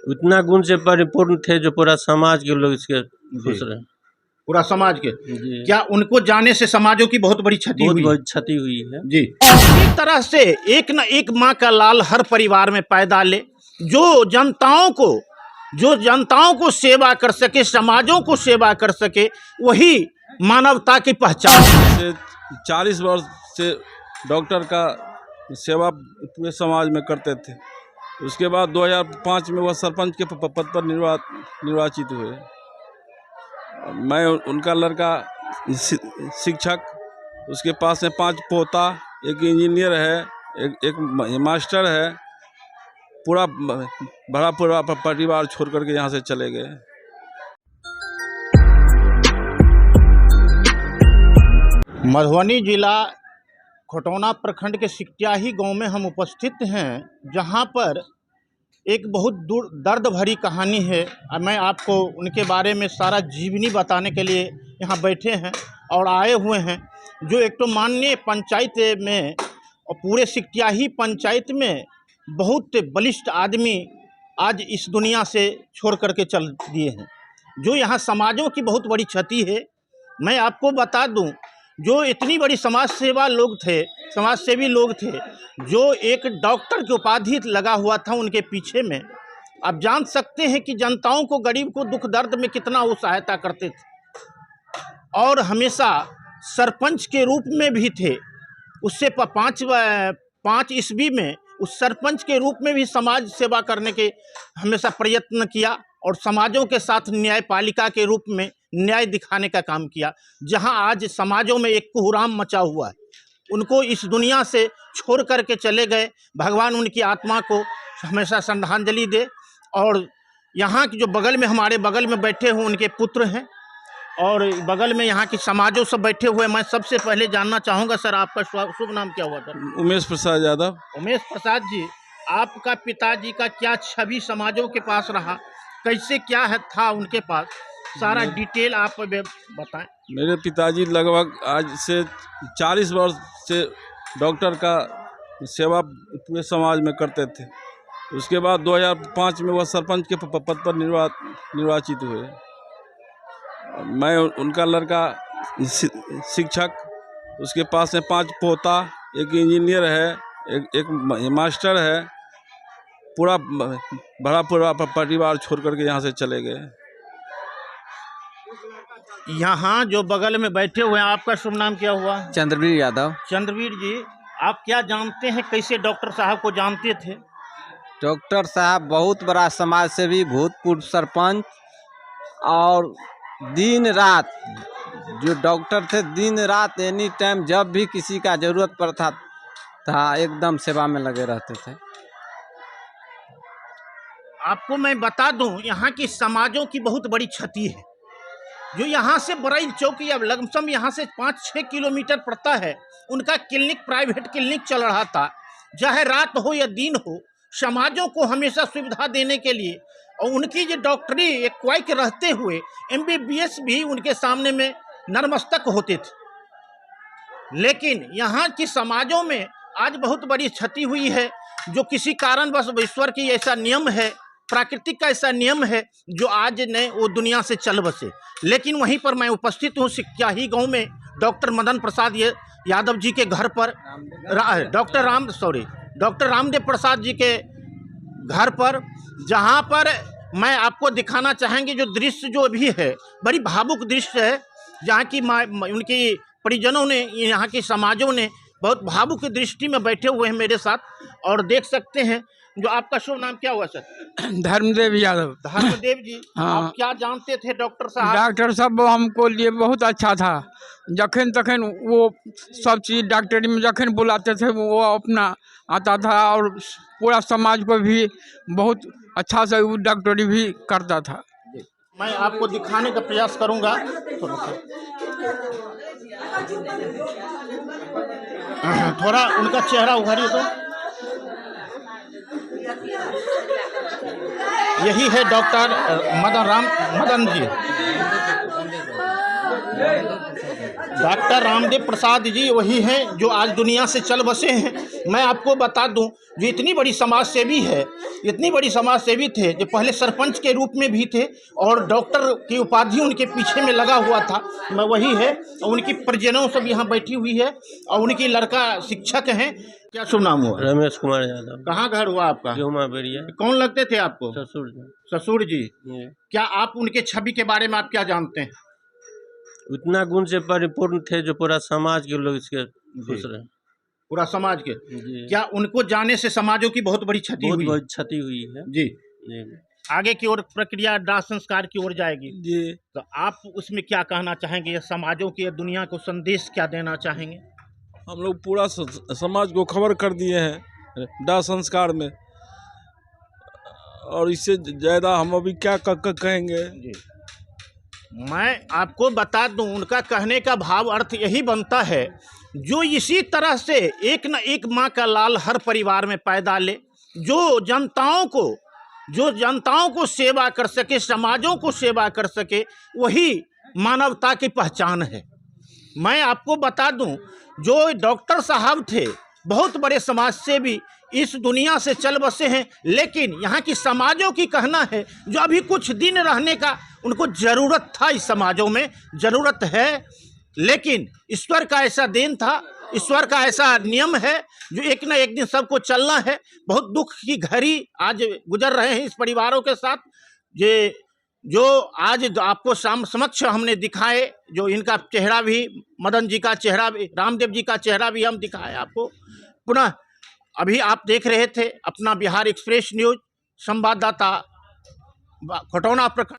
उतना गुण से परिपूर्ण थे जो पूरा समाज के लोग इसके खुश रहे। पूरा समाज के जी। क्या उनको जाने से समाजों की बहुत बड़ी क्षति हुई? बहुत क्षति हुई है जी। एक तरह से एक न एक माँ का लाल हर परिवार में पैदा ले, जो जनताओं को सेवा कर सके, समाजों को सेवा कर सके, वही मानवता की पहचान। से 40 वर्ष से डॉक्टर का सेवा पूरे समाज में करते थे। उसके बाद 2005 में वह सरपंच के पद पर निर्वाचित हुए। मैं उनका लड़का शिक्षक, उसके पास में 5 पोता, एक इंजीनियर है, एक मास्टर है। पूरा परिवार छोड़ करके यहाँ से चले गए। मधुबनी जिला खटौना प्रखंड के सिकट्याही गांव में हम उपस्थित हैं, जहां पर एक बहुत दर्द भरी कहानी है। मैं आपको उनके बारे में सारा जीवनी बताने के लिए यहाँ बैठे हैं और आए हुए हैं। जो एक तो माननीय पंचायत में और पूरे सिकट्याही पंचायत में बहुत बलिष्ठ आदमी आज इस दुनिया से छोड़ करके चल दिए हैं, जो यहाँ समाजों की बहुत बड़ी क्षति है। मैं आपको बता दूं, जो इतनी बड़ी समाजसेवी लोग थे, जो एक डॉक्टर की उपाधि लगा हुआ था उनके पीछे में। आप जान सकते हैं कि जनताओं को, गरीब को दुख दर्द में कितना वो सहायता करते थे और हमेशा सरपंच के रूप में भी थे। उससे 5 ईस्वी में उस सरपंच के रूप में भी समाज सेवा करने के हमेशा प्रयत्न किया और समाजों के साथ न्यायपालिका के रूप में न्याय दिखाने का काम किया। जहां आज समाजों में एक कोहराम मचा हुआ है, उनको इस दुनिया से छोड़ करके चले गए। भगवान उनकी आत्मा को हमेशा श्रद्धांजलि दे। और यहाँ की जो हमारे बगल में बैठे हुए उनके पुत्र हैं और बगल में यहाँ की समाजों सब बैठे हुए। मैं सबसे पहले जानना चाहूँगा, सर आपका शुभ नाम क्या हुआ सर? उमेश प्रसाद यादव। उमेश प्रसाद जी, आपका पिताजी का क्या छवि समाजों के पास रहा, कैसे क्या था उनके पास, सारा डिटेल आप बताएं। मेरे पिताजी लगभग आज से 40 वर्ष से डॉक्टर का सेवा पूरे समाज में करते थे। उसके बाद 2005 में वह सरपंच के पद पर निर्वाचित हुए। मैं उनका लड़का शिक्षक, उसके पास में 5 पोता, एक इंजीनियर है, एक मास्टर है। पूरा परिवार छोड़ करके यहाँ से चले गए। यहाँ जो बगल में बैठे हुए हैं, आपका शुभ नाम क्या हुआ? चंद्रवीर यादव। चंद्रवीर जी, आप क्या जानते हैं, कैसे डॉक्टर साहब को जानते थे? डॉक्टर साहब बहुत बड़ा समाज सेवी, भूतपूर्व सरपंच, और दिन रात जो डॉक्टर थे, दिन रात एनी टाइम जब भी किसी का ज़रूरत पड़ता था एकदम सेवा में लगे रहते थे। आपको मैं बता दूं, यहाँ की समाजों की बहुत बड़ी क्षति है। जो यहाँ से बरई चौकी अब लगभग यहाँ से 5-6 किलोमीटर पड़ता है, उनका क्लिनिक, प्राइवेट क्लिनिक चल रहा था। चाहे रात हो या दिन हो, समाजों को हमेशा सुविधा देने के लिए। और उनकी जो डॉक्टरी एक क्वाइक रहते हुए MBBS भी उनके सामने में नतमस्तक होते थे। लेकिन यहाँ की समाजों में आज बहुत बड़ी क्षति हुई है, जो किसी कारण बस ईश्वर की ऐसा नियम है, प्राकृतिक का ऐसा नियम है, जो आज ने वो दुनिया से चल बसे। लेकिन वहीं पर मैं उपस्थित हूँ सिकट्याही गांव में, डॉक्टर मदन प्रसाद यादव जी के घर पर, डॉक्टर रामदेव प्रसाद जी के घर पर, जहाँ पर मैं आपको दिखाना चाहेंगे जो दृश्य जो भी है, बड़ी भावुक दृश्य है। जहाँ की उनकी परिजनों ने, यहाँ की समाजों ने बहुत भावुक दृष्टि में बैठे हुए हैं मेरे साथ। और देख सकते हैं, जो आपका शुभ नाम क्या हुआ सर? धर्मदेव यादव। धर्मदेव जी, हाँ। आप क्या जानते थे डॉक्टर साहब? डॉक्टर साहब हमको लिए बहुत अच्छा था। जखन तखन वो सब चीज़ डॉक्टरी में जखन बुलाते थे वो अपना आता था, और पूरा समाज को भी बहुत अच्छा से वो डॉक्टरी भी करता था। मैं आपको दिखाने का प्रयास करूंगा। थोड़ा उनका चेहरा उघारिए तो। यही है डॉक्टर मदन जी, डॉक्टर रामदेव प्रसाद जी वही हैं जो आज दुनिया से चल बसे हैं। मैं आपको बता दूं, जो इतनी बड़ी समाज सेवी है, इतनी बड़ी समाज सेवी थे, जो पहले सरपंच के रूप में भी थे और डॉक्टर की उपाधि उनके पीछे में लगा हुआ था, मैं वही है। और उनकी परिजनों सब यहाँ बैठी हुई है और उनकी लड़का शिक्षक हैं। क्या शुभ नाम हुआ? रमेश कुमार यादव। कहाँ घर हुआ आपका? गेहुमा बेरिया। कौन लगते थे आपको? ससुर जी। ससुर जी। जी। क्या आप उनके छवि के बारे में आप क्या जानते हैं? उतना गुण से परिपूर्ण थे जो पूरा समाज के लोग इसके खुश रहे। पूरा समाज के। जी। क्या उनको जाने से समाजों की बहुत बड़ी क्षति हुई? बहुत क्षति हुई है। जी। जी। आगे की ओर प्रक्रिया दाह संस्कार की ओर जाएगी। जी। तो आप उसमें क्या कहना चाहेंगे? ये समाजों की, दुनिया को संदेश क्या देना चाहेंगे? हम लोग पूरा समाज को खबर कर दिए हैं दाह संस्कार में, और इससे ज़्यादा हम अभी क्या कहेंगे। जी। मैं आपको बता दूं, उनका कहने का भाव अर्थ यही बनता है, जो इसी तरह से एक न एक माँ का लाल हर परिवार में पैदा ले, जो जनताओं को सेवा कर सके, समाजों को सेवा कर सके, वही मानवता की पहचान है। मैं आपको बता दूं, जो डॉक्टर साहब थे, बहुत बड़े समाज सेवी, इस दुनिया से चल बसे हैं, लेकिन यहाँ की समाजों की कहना है, जो अभी कुछ दिन रहने का उनको ज़रूरत था, इस समाजों में ज़रूरत है, लेकिन ईश्वर का ऐसा देन था, ईश्वर का ऐसा नियम है, जो एक न एक दिन सबको चलना है। बहुत दुख की घड़ी आज गुजर रहे हैं इस परिवारों के साथ। ये जो आज आपको समक्ष हमने दिखाए, जो इनका चेहरा भी, मदन जी का चेहरा भी, रामदेव जी का चेहरा भी हम दिखाए आपको। पुनः अभी आप देख रहे थे अपना बिहार एक्सप्रेस न्यूज, संवाददाता खटौना प्रखंड।